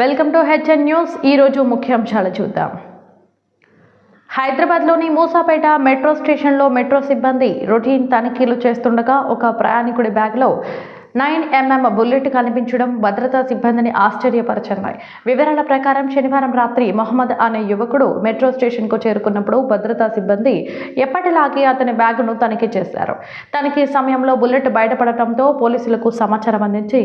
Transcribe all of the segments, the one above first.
Welcome to HN news. ఈరోజు ముఖ్యాంశాలు చూద్దాం. హైదరాబాద్లోని మూసాపేట మెట్రో స్టేషన్లో మెట్రో సిబ్బంది రొటీన్ తనిఖీలు చేస్తుండగా ఒక ప్రయాణికుడి బ్యాగ్లో 9mm బుల్లెట్ కనిపించడం భద్రతా సిబ్బందిని ఆశ్చర్యపరిచింది. వివరాల ప్రకారం శనివారం రాత్రి మొహమ్మద్ అనే యువకుడు మెట్రో స్టేషన్కు చేరుకున్నప్పుడు భద్రతా సిబ్బంది ఎప్పటిలాగే అతని బ్యాగును తనిఖీ చేశారు. తనిఖీ సమయంలో బుల్లెట్ బయటపడటంతో పోలీసులకు సమాచారం అందించి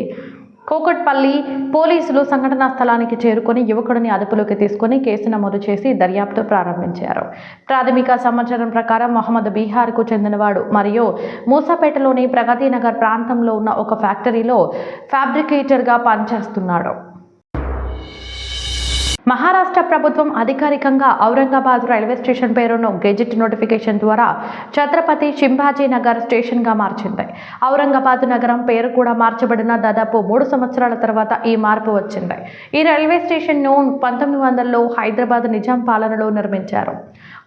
కూకట్పల్లి పోలీసులు సంఘటనా స్థలానికి చేరుకొని యువకుడిని అదుపులోకి తీసుకుని కేసు నమోదు చేసి దర్యాప్తు ప్రారంభించారు. ప్రాథమిక సమాచారం ప్రకారం మొహమ్మద్ బీహార్కు చెందినవాడు మరియు మూసాపేటలోని ప్రగతినగర్ ప్రాంతంలో ఉన్న ఒక ఫ్యాక్టరీలో ఫ్యాబ్రికేటర్గా పనిచేస్తున్నాడు. మహారాష్ట్ర ప్రభుత్వం అధికారికంగా ఔరంగాబాద్ రైల్వే స్టేషన్ పేరును గెజిట్ నోటిఫికేషన్ ద్వారా ఛత్రపతి శివాజీ నగర్ స్టేషన్గా మార్చింది. ఔరంగాబాద్ నగరం పేరు కూడా మార్చబడిన దాదాపు 3 సంవత్సరాల తర్వాత ఈ మార్పు వచ్చింది. ఈ రైల్వే స్టేషన్ను 1900లో హైదరాబాద్ నిజాం పాలనలో నిర్మించారు.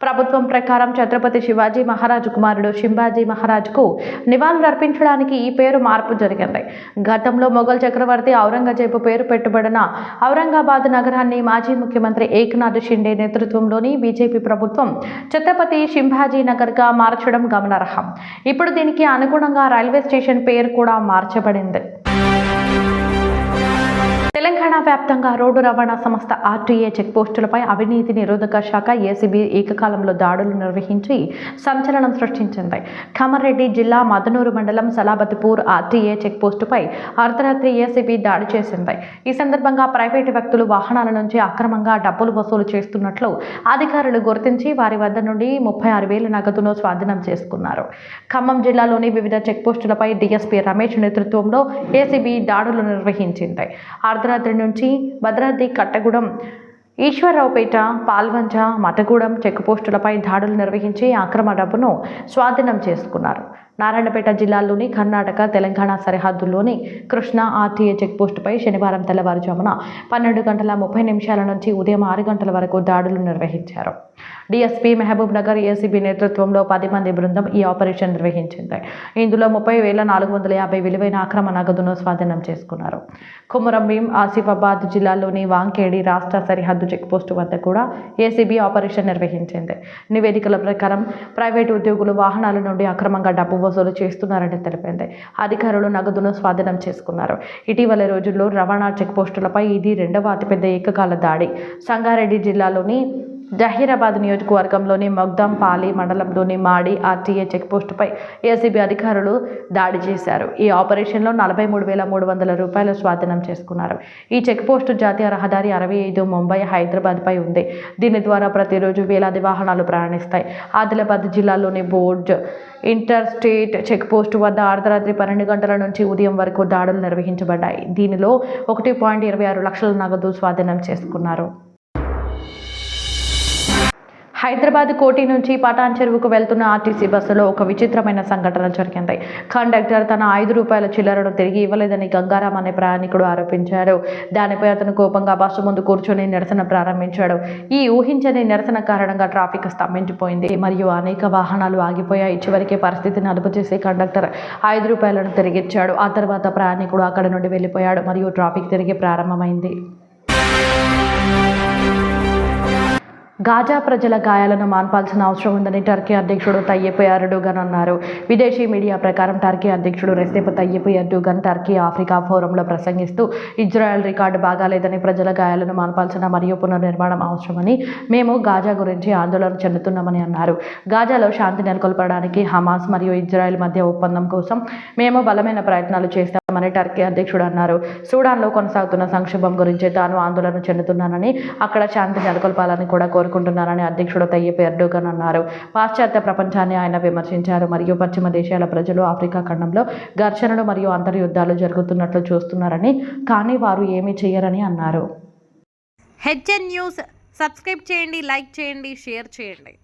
ప్రభుత్వం ప్రకారం ఛత్రపతి శివాజీ మహారాజు కుమారుడు శివాజీ మహారాజ్కు నివాళులర్పించడానికి ఈ పేరు మార్పు జరిగింది. గతంలో మొఘల్ చక్రవర్తి ఔరంగజేబు పేరు పెట్టుబడిన ఔరంగాబాద్ నగరాన్ని మాజీ ముఖ్యమంత్రి ఏక్నాథ్ షిండే నేతృత్వంలోని బీజేపీ ప్రభుత్వం ఛత్రపతి శివాజీ నగర్గా మార్చడం గమనార్హం. ఇప్పుడు దీనికి అనుగుణంగా రైల్వే స్టేషన్ పేరు కూడా మార్చబడింది. తెలంగాణ వ్యాప్తంగా రోడ్డు రవాణా సంస్థ ఆర్టీఏ చెక్పోస్టులపై అవినీతి నిరోధక శాఖ ఏసీబీ ఏకకాలంలో దాడులు నిర్వహించి సంచలనం సృష్టించింది. కామారెడ్డి జిల్లా మదనూరు మండలం సలాబత్పూర్ ఆర్టీఏ చెక్పోస్టుపై అర్ధరాత్రి ఏసీబీ దాడి చేసింది. ఈ సందర్భంగా ప్రైవేటు వ్యక్తులు వాహనాల నుంచి అక్రమంగా డబ్బులు వసూలు చేస్తున్నట్లు అధికారులు గుర్తించి వారి వద్ద నుండి 36,000 నగదును స్వాధీనం చేసుకున్నారు. ఖమ్మం జిల్లాలోని వివిధ చెక్పోస్టులపై డీఎస్పీ రమేష్ నేతృత్వంలో ఏసీబీ దాడులు నిర్వహించింది. అర్ధరాత్రి నుంచి భద్రాద్రి, కట్టగూడెం, ఈశ్వరరావుపేట, పాల్వంచ, మతగూడెం చెక్పోస్టులపై దాడులు నిర్వహించి అక్రమ డబ్బును స్వాధీనం చేసుకున్నారు. నారాయణపేట జిల్లాలోని కర్ణాటక, తెలంగాణ సరిహద్దుల్లోని కృష్ణా ఆర్టీఏ చెక్పోస్టుపై శనివారం తెల్లవారుజామున 12:30 నుంచి ఉదయం 6 గంటల వరకు దాడులు నిర్వహించారు. డీఎస్పీ మహబూబ్ నగర్ ఏసీబీ నేతృత్వంలో 10 మంది బృందం ఈ ఆపరేషన్ నిర్వహించింది. ఇందులో 30,450 విలువైన అక్రమ నగదును స్వాధీనం చేసుకున్నారు. కొమురంభీం, ఆసిఫాబాద్ జిల్లాలోని వాంకేడి రాష్ట్ర సరిహద్దు చెక్పోస్టు వద్ద కూడా ఏసీబీ ఆపరేషన్ నిర్వహించింది. నివేదికల ప్రకారం ప్రైవేటు ఉద్యోగులు వాహనాల నుండి అక్రమంగా డబ్బు వసూలు చేస్తున్నారని తెలిపింది. అధికారులు నగదును స్వాధీనం చేసుకున్నారు. ఇటీవల రోజుల్లో రవాణా చెక్పోస్టులపై ఇది 2వ అతిపెద్ద ఏకకాల దాడి. సంగారెడ్డి జిల్లాలోని జహీరాబాద్ నియోజకవర్గంలోని మొగ్దాంపాలి మండలంలోని మాడి ఆర్టీఏ చెక్పోస్టుపై ఏసీబీ అధికారులు దాడి చేశారు. ఈ ఆపరేషన్లో 43,300 రూపాయలు స్వాధీనం చేసుకున్నారు. ఈ చెక్పోస్టు జాతీయ రహదారి 65 ముంబై హైదరాబాద్పై ఉంది. దీని ద్వారా ప్రతిరోజు వేలాది వాహనాలు ప్రయాణిస్తాయి. ఆదిలాబాద్ జిల్లాలోని బోర్జ్ ఇంటర్ స్టేట్ చెక్పోస్టు వద్ద అర్ధరాత్రి 12 గంటల నుంచి ఉదయం వరకు దాడులు నిర్వహించబడ్డాయి. దీనిలో 1.26 లక్షల నగదు స్వాధీనం చేసుకున్నారు. హైదరాబాద్ కోటి నుంచి పటాన్ చెరువుకు వెళ్తున్న ఆర్టీసీ బస్సులో ఒక విచిత్రమైన సంఘటన జరిగింది. కండక్టర్ తన 5 రూపాయల చిల్లరను తిరిగి ఇవ్వలేదని గంగారాం అనే ప్రయాణికుడు ఆరోపించాడు. దానిపై అతను కోపంగా బస్సు ముందు కూర్చొని నిరసన ప్రారంభించాడు. ఈ ఊహించని నిరసన కారణంగా ట్రాఫిక్ స్తంభించిపోయింది మరియు అనేక వాహనాలు ఆగిపోయాయి. చివరికి పరిస్థితిని అదుపు చేసి కండక్టర్ 5 రూపాయలను తిరిగిచ్చాడు. ఆ తర్వాత ప్రయాణికుడు అక్కడి నుండి వెళ్ళిపోయాడు మరియు ట్రాఫిక్ తిరిగి ప్రారంభమైంది. గాజా ప్రజల గాయాలను మాన్పాల్సిన అవసరం ఉందని టర్కీ అధ్యక్షుడు తయ్యిప్ ఎర్డోగన్ అన్నారు. విదేశీ మీడియా ప్రకారం టర్కీ అధ్యక్షుడు రెసిప్ తయ్యిప్ ఎర్డోగన్ టర్కీ ఆఫ్రికా ఫోరంలో ప్రసంగిస్తూ ఇజ్రాయెల్ రికార్డు బాగాలేదని, ప్రజల గాయాలను మాన్పాల్సిన మరియు పునర్నిర్మాణం అవసరమని, మేము గాజా గురించి ఆందోళన చెందుతున్నామని అన్నారు. గాజాలో శాంతి నెలకొల్పడానికి హమాస్ మరియు ఇజ్రాయెల్ మధ్య ఒప్పందం కోసం మేము బలమైన ప్రయత్నాలు చేస్తామని టర్కీ అధ్యక్షుడు అన్నారు. సూడాన్లో కొనసాగుతున్న సంక్షోభం గురించి తాను ఆందోళన చెందుతున్నానని, అక్కడ శాంతి నెలకొల్పాలని కూడా కోరుకుంటున్నారని అధ్యక్షుడు తయ్యిప్ ఎర్డోగన్ అన్నారు. పాశ్చాత్య ప్రపంచాన్ని ఆయన విమర్శించారు మరియు పశ్చిమ దేశాల ప్రజలు ఆఫ్రికా ఖండంలో ఘర్షణలు మరియు అంతర్యుద్ధాలు జరుగుతున్నట్లు చూస్తున్నారని, కానీ వారు ఏమీ చేయరని అన్నారు. హెచ్ఎన్ న్యూస్ సబ్స్క్రైబ్ చేయండి, లైక్ చేయండి, షేర్ చేయండి.